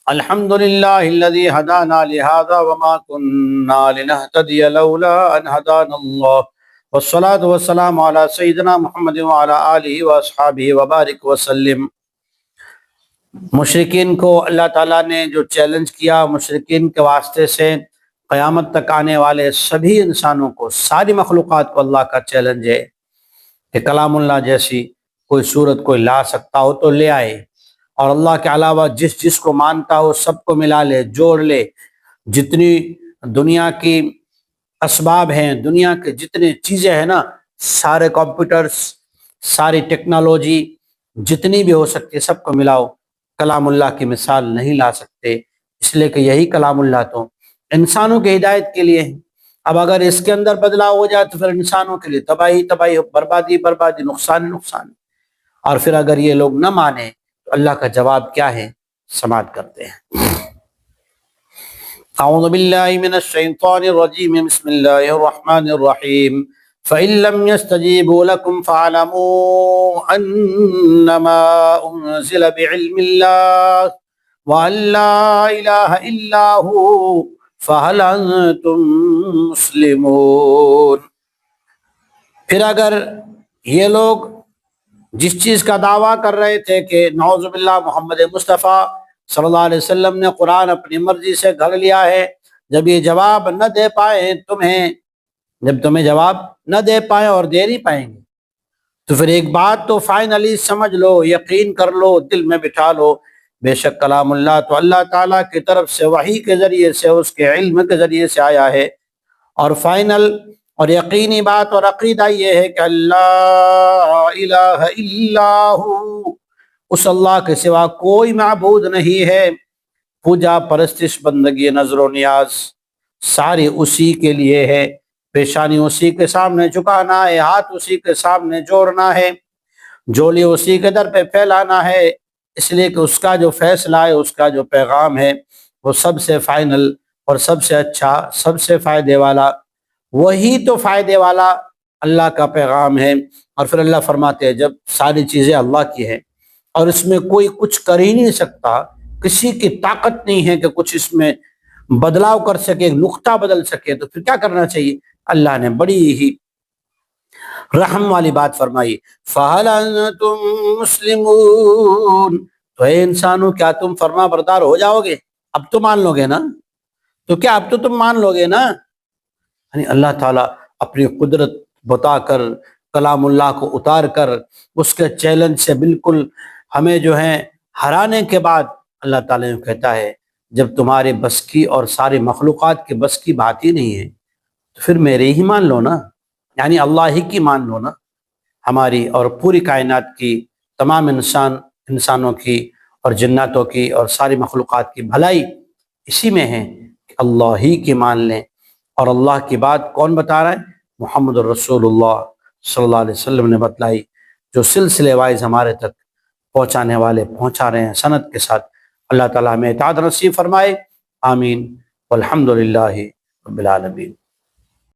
الحمدللہ الذی ہدانا لہذا وما کننا لنہتدی لولا ان ہدانا اللہ والصلاة والسلام علی سیدنا محمد وعلی آلہ واصحابہ وبارک وسلم۔ مشرکین کو اللہ تعالیٰ نے جو چیلنج کیا، مشرکین کے واسطے سے قیامت تک آنے والے سبھی انسانوں کو، ساری مخلوقات کو اللہ کا چیلنج ہے کہ کلام اللہ جیسی کوئی صورت کوئی لا سکتا ہو تو لے آئے، اور اللہ کے علاوہ جس کو مانتا ہو سب کو ملا لے، جوڑ لے۔ جتنی دنیا کی اسباب ہیں، دنیا کے جتنے چیزیں ہیں نا، سارے کمپیوٹرز، ساری ٹیکنالوجی جتنی بھی ہو سکتی ہے سب کو ملاؤ، کلام اللہ کی مثال نہیں لا سکتے، اس لیے کہ یہی کلام اللہ تو انسانوں کی ہدایت کے لیے ہے۔ اب اگر اس کے اندر بدلاؤ ہو جائے تو پھر انسانوں کے لیے تباہی تباہی، بربادی بربادی، نقصان نقصان۔ اور پھر اگر یہ لوگ نہ مانیں تو اللہ کا جواب کیا ہے، سماعت کرتے ہیں۔ اعوذ باللہ من الشیطان الرجیم، بسم اللہ الرحمن الرحیم۔ فَإِن لَّمْ يَسْتَجِيبُوا لَكُمْ فَاعْلَمُوا أَنَّمَا أُنزِلَ بِعِلْمِ اللَّهِ وَأَن لَّا إِلَٰهَ إِلَّا هُوَ فَهَلْ أَنتُم مُّسْلِمُونَ۔ پھر اگر یہ لوگ جس چیز کا دعویٰ کر رہے تھے کہ نعوذ باللہ محمد مصطفیٰ صلی اللہ علیہ وسلم نے قرآن اپنی مرضی سے گھڑ لیا ہے، جب یہ جواب نہ دے پائیں جب تمہیں جواب نہ دے پائیں اور دے نہیں پائیں گے تو پھر ایک بات تو فائنلی سمجھ لو، یقین کر لو، دل میں بٹھا لو، بے شک کلام اللہ تو اللہ تعالیٰ کی طرف سے وحی کے ذریعے سے، اس کے علم کے ذریعے سے آیا ہے، اور فائنل اور یقینی بات اور عقیدہ یہ ہے کہ اللہ الہ الا ہو، اس اللہ کے سوا کوئی معبود نہیں ہے، پوجا پرستش بندگی نظر و نیاز ساری اسی کے لیے ہے، پیشانی اسی کے سامنے جھکانا ہے، ہاتھ اسی کے سامنے جوڑنا ہے، جولی اسی کے در پہ پھیلانا ہے، اس لیے کہ اس کا جو فیصلہ ہے، اس کا جو پیغام ہے وہ سب سے فائنل اور سب سے اچھا، سب سے فائدے والا، وہی تو فائدے والا اللہ کا پیغام ہے۔ اور پھر اللہ فرماتے ہیں جب ساری چیزیں اللہ کی ہیں اور اس میں کوئی کچھ کر ہی نہیں سکتا، کسی کی طاقت نہیں ہے کہ کچھ اس میں بدلاؤ کر سکے، نقطہ بدل سکے، تو پھر کیا کرنا چاہیے؟ اللہ نے بڑی ہی رحم والی بات فرمائی، فَهَلْ أَنْتُمْ مُسْلِمُونَ، تو اے انسانوں کیا تم فرما بردار ہو جاؤ گے؟ اب تو مان لو گے نا؟ تو کیا اب تو تم مان لو گے نا؟ یعنی اللہ تعالیٰ اپنی قدرت بتا کر، کلام اللہ کو اتار کر، اس کے چیلنج سے بالکل ہمیں جو ہے ہرانے کے بعد اللہ تعالیٰ نے کہتا ہے جب تمہارے بس کی اور ساری مخلوقات کے بس کی بات ہی نہیں ہے تو پھر میرے ہی مان لو نا، یعنی اللہ ہی کی مان لو نا۔ ہماری اور پوری کائنات کی، تمام انسانوں کی اور جناتوں کی اور ساری مخلوقات کی بھلائی اسی میں ہے کہ اللہ ہی کی مان لیں۔ اور اللہ کی بات کون بتا رہا ہے؟ محمد الرسول اللہ صلی اللہ علیہ وسلم نے بتلائی، جو سلسلے وائز ہمارے تک پہنچانے والے پہنچا رہے ہیں سند کے ساتھ۔ اللہ تعالیٰ ہمیں اطاعت نصیب فرمائے، آمین، والحمد للہ رب العالمین۔